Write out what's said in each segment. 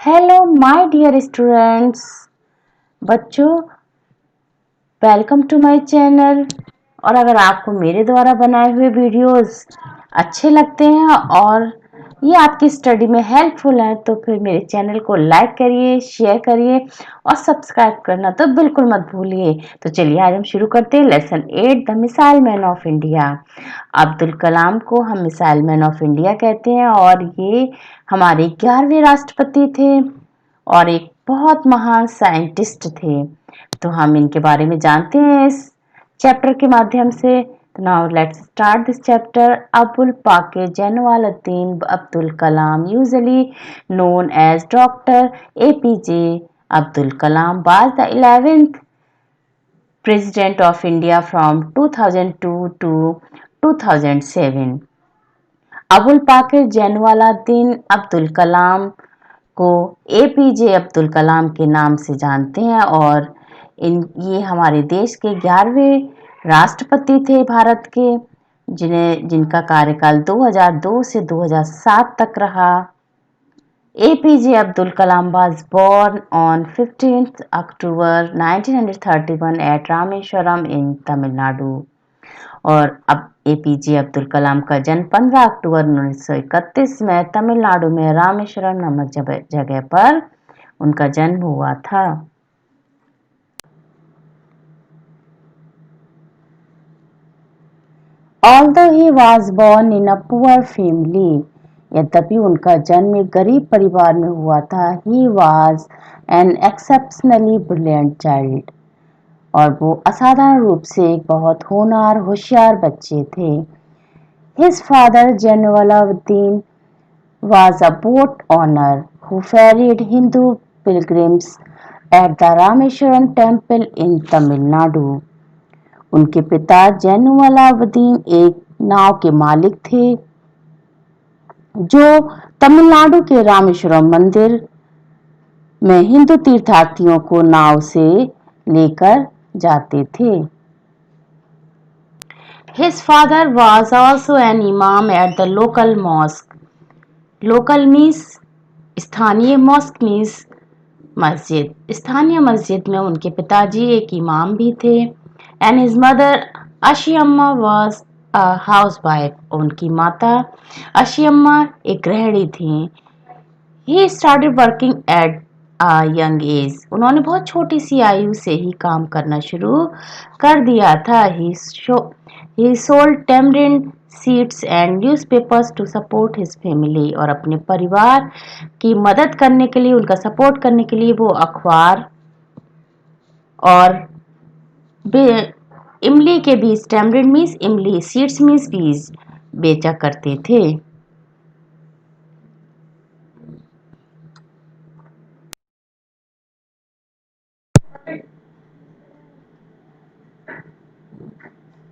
Hello my dear students. बच्चों, welcome to my channel. और अगर आपको मेरे द्वारा बनाए हुए वीडियोस अच्छे लगते हैं और ये आपकी स्टडी में हेल्पफुल है तो फिर मेरे चैनल को लाइक करिए, शेयर करिए और सब्सक्राइब करना तो बिल्कुल मत भूलिए। तो चलिए आज हम शुरू करते हैं lesson 8 the missile man of India. Abdul Kalam को हम मिसाइल मैन ऑफ इंडिया कहते हैं और ये हमारे 11वें राष्ट्रपति थे और एक बहुत महान साइंटिस्ट थे। तो हम इनके बारे में जानते हैं इस चैप्टर के माध्यम से। Now let's start this chapter. Avul Pakir Jainulabdeen Abdul Kalam, usually known as Dr. APJ Abdul Kalam, was the 11th President of India from 2002 to 2007. Abul Pakir Jainulabdeen Abdul Kalam को एपीजे अब्दुल कलाम के नाम से जानते हैं और ये हमारे देश के 11वें राष्ट्रपति थे भारत के, जिनका कार्यकाल 2002 से 2007 तक रहा। APJ Abdul Kalam was born on 15th October 1931 at Rameswaram in Tamil Nadu. और अब एपीजे अब्दुल कलाम का जन्म 15 अक्टूबर 1931 में तमिलनाडु में रामेश्वरम नामक जगह पर उनका जन्म हुआ था। Although he was born in a poor family, यद्यपि उनका जन्म एक गरीब परिवार में हुआ था, he was an exceptionally brilliant child, और वो असाधारण रूप से एक बहुत होनहार होशियार बच्चे थे। His father Jainuddin was a boat owner who ferried Hindu pilgrims at the Rameshwaram temple in Tamil Nadu. उनके पिता जैनुलाब्दीन एक नाव के मालिक थे जो तमिलनाडु के रामेश्वरम मंदिर में हिंदू तीर्थयात्रियों को नाव से लेकर जाते थे। His father was also an imam at the local mosque. Local means स्थानीय, मॉस्क मीन्स मस्जिद। स्थानीय मस्जिद में उनके पिताजी एक इमाम भी थे। And his mother Ashiamma was a housewife. उनकी माता अशियम्मा एक गृहिणी थी। He started working at a young age. उन्होंने बहुत छोटी सी आयु से ही काम करना शुरू कर दिया था। He sold tamarind seeds and newspapers to support his family. और अपने परिवार की मदद करने के लिए, उनका सपोर्ट करने के लिए वो अखबार और इमली के बीज, टेमरिंड मीन्स इमली, सीड्स मीन्स बीज, बेचा करते थे।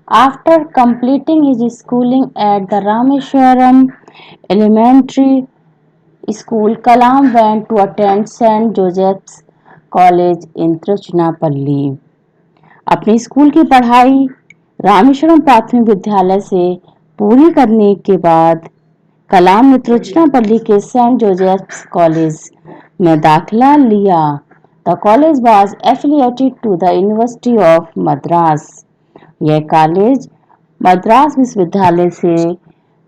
After completing his schooling at the Rameshwaram Elementary School, Kalam went to attend St. Joseph's College in Tiruchirappalli. अपनी स्कूल की पढ़ाई रामेश्वरम प्राथमिक विद्यालय से पूरी करने के बाद कलाम ने तिरुचिरापल्ली के सेंट जोसेफ्स कॉलेज में दाखिला लिया। The college was affiliated to the university of Madras. यह कॉलेज मद्रास विश्वविद्यालय से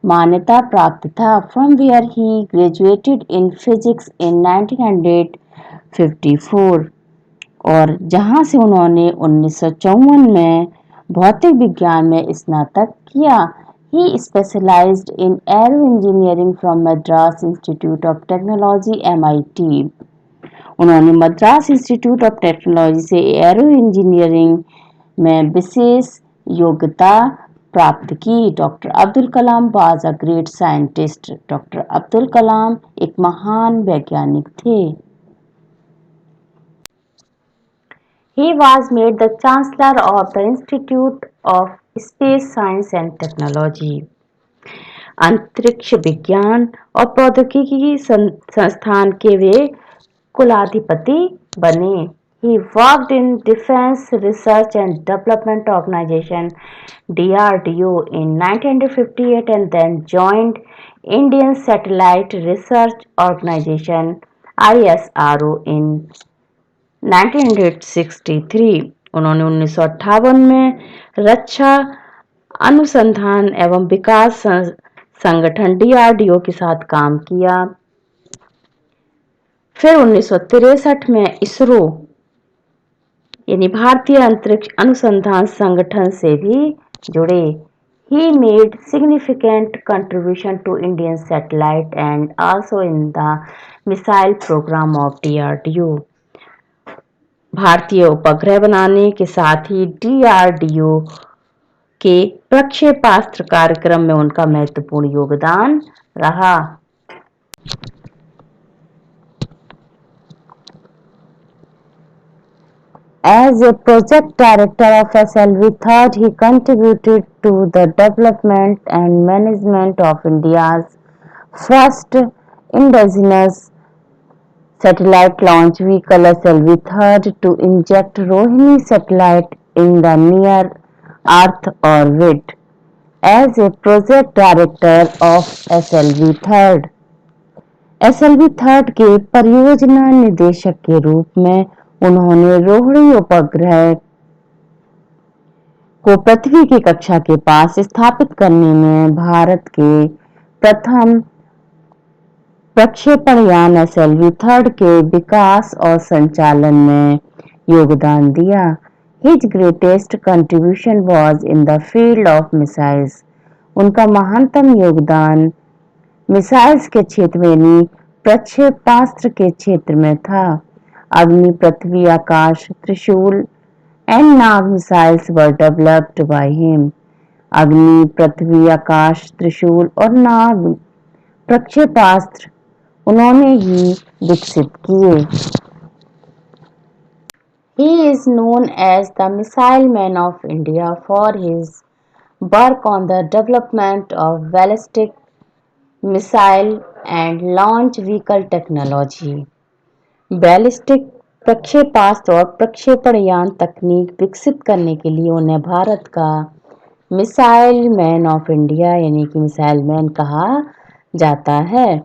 मान्यता प्राप्त था। From where he graduated in physics in 1954, और जहां से उन्होंने 1954 में भौतिक विज्ञान में स्नातक किया। He specialized in aero engineering from Madras institute of technology MIT। उन्होंने मद्रास इंस्टीट्यूट ऑफ टेक्नोलॉजी से एरो इंजीनियरिंग में विशेष योग्यता प्राप्त की। Doctor Abdul Kalam was a great scientist. Doctor Abdul Kalam एक महान वैज्ञानिक थे। He was made the Chancellor of the Institute of Space Science and Technology. अंतरिक्ष विज्ञान और प्रौद्योगिकी संस्थान के वे कुलाधिपति बने। He worked in Defense Research and Development Organization DRDO in 1958 and then joined Indian Satellite Research Organization ISRO in 1963। उन्होंने 1958 में रक्षा अनुसंधान एवं विकास संगठन DRDO के साथ काम किया। फिर 1963 में इसरो यानी भारतीय अंतरिक्ष अनुसंधान संगठन से भी जुड़े। He made significant contribution to Indian satellite and also in the missile program of DRDO। भारतीय उपग्रह बनाने के साथ ही DRDO के प्रक्षेपास्त्र कार्यक्रम में उनका महत्वपूर्ण योगदान रहा। As a project director of SLV-3, he contributed to the development and management of India's first indigenous satellite launch vehicle SLV-3 to inject Rohini satellite in the near Earth orbit। As a project director of SLV-3, SLV-3 के परियोजना निदेशक के रूप में उन्होंने रोहिणी उपग्रह को पृथ्वी की कक्षा के पास स्थापित करने में भारत के प्रथम प्रक्षेपण यान SLV-3 के विकास और संचालन में योगदान दिया। His greatest contribution was in the field of missiles। उनका महानतम योगदान मिसाइल्स के क्षेत्र में यानी प्रक्षेपास्त्र के क्षेत्र में था। अग्नि, पृथ्वी, आकाश, त्रिशूल and Nag missiles were developed by him। अग्नि, पृथ्वी, आकाश, त्रिशूल और नाग प्रक्षेपास्त्र उन्होंने ही विकसित किए। He is known as the Missile Man of India for his work on the development of ballistic missile and launch vehicle technology। Ballistic प्रक्षेपास्त्र और प्रक्षेपण यान तकनीक विकसित करने के लिए उन्हें भारत का मिसाइल मैन ऑफ इंडिया यानी कि मिसाइल मैन कहा जाता है।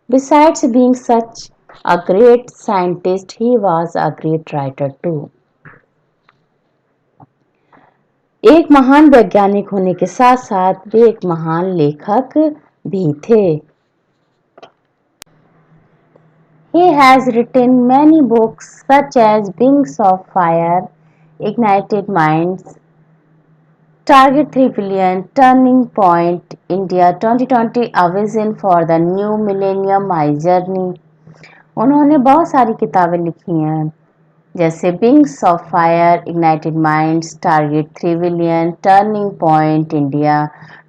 Besides being such a great scientist, he was a great writer too। एक महान वैज्ञानिक होने के साथ साथ वे एक महान लेखक भी थे। He has written many books such as Wings of Fire, Ignited Minds, Target 3 Billion, Turning Point, India 2020, A Vision for the New Millennium, My Journey। उन्होंने बहुत सारी किताबें लिखी हैं जैसे Wings of Fire, Ignited Minds, Target 3 Billion, Turning Point, India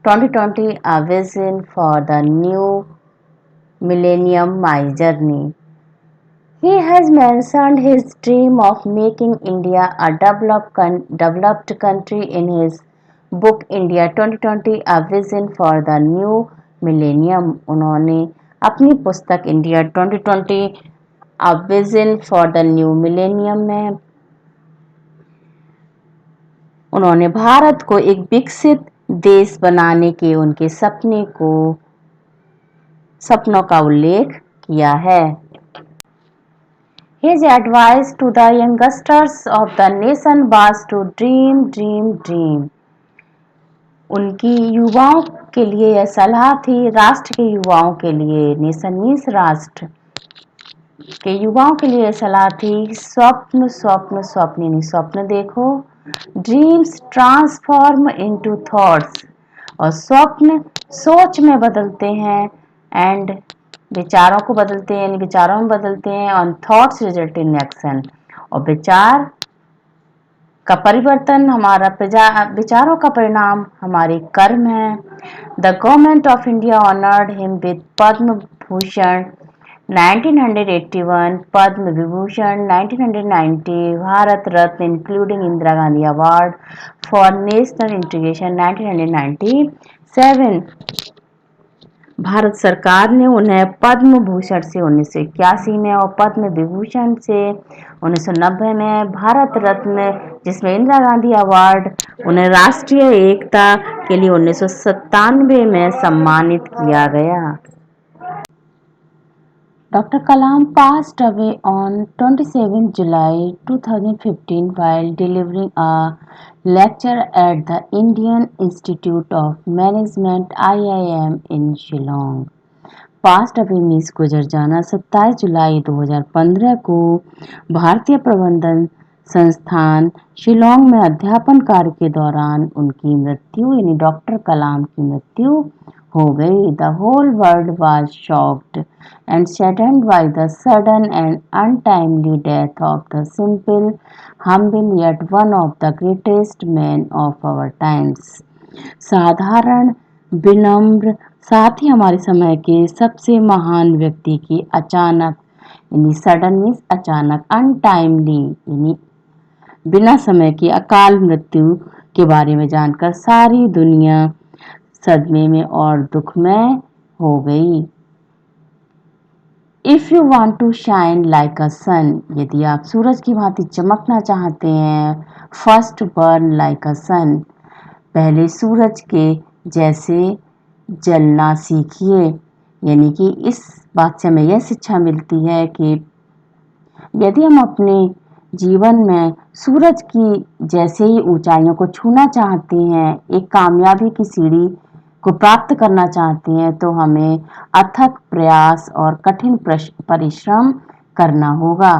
2020, A Vision for the New Millennium, My Journey। He has mentioned his dream of making India a developed country in his book India 2020, A Vision for the New Millennium। उन्होंने अपनी पुस्तक India 2020 A Vision for the New Millennium में उन्होंने भारत को एक विकसित देश बनाने के उनके सपनों का उल्लेख किया है। His advice to the youngsters of the nation was to dream, dream, dream। उनकी युवाओं के लिए यह सलाह थी, राष्ट्र के युवाओं के लिए, नेशन मीन्स राष्ट्र के युवाओं के लिए सलाह थी, स्वप्न स्वप्न स्वप्न यानी स्वप्न देखो, ड्रीम्स ट्रांसफॉर्म इनटू थॉट्स और स्वप्न सोच में बदलते हैं एंड विचारों को बदलते हैं यानी विचारों में बदलते हैं on thoughts result in action और विचार का परिवर्तन विचारों का परिणाम हमारे कर्म है। The government of India honoured him with Padma Bhushan 1981, Padma Vibhushan 1990, Bharat Ratna including Indira Gandhi award for national integration 1997। Bharat सरकार ने उन्हें पद्म भूषण से 1981 में और पद्म विभूषण से 1990 में, भारत रत्न जिसमें इंदिरा गांधी अवार्ड उन्हें राष्ट्रीय एकता के लिए 1997 में सम्मानित किया गया। Dr. Kalam passed away on 27 July 2015 while delivering a lecture at the Indian Institute of Management IIM in Shillong. Passed away means गुजर जाना। 27 जुलाई 2015 को भारतीय प्रबंधन संस्थान शिलोंग में अध्यापन कार्य के दौरान उनकी मृत्यु यानी डॉक्टर कलाम की मृत्यु हो गई। The whole world was shocked and saddened by the sudden and untimely death of the simple humble yet one of the greatest man of our times. साधारण, विनम्र, साथ ही हमारे समय के सबसे महान व्यक्ति की अचानक यानी सडन मीन्स अचानक, अनटाइमली यानी बिना समय की अकाल मृत्यु के बारे में जानकर सारी दुनिया सदमे में और दुखमय हो गई। If you want to shine like a sun, यदि आप सूरज की भांति चमकना चाहते हैं, first burn like a sun, पहले सूरज के जैसे जलना सीखिए। यानी कि इस बात से हमें यह शिक्षा मिलती है कि यदि हम अपने जीवन में सूरज की जैसे ही ऊंचाइयों को छूना चाहते हैं, एक कामयाबी की सीढ़ी को प्राप्त करना चाहते हैं, तो हमें अथक प्रयास और कठिन परिश्रम करना होगा।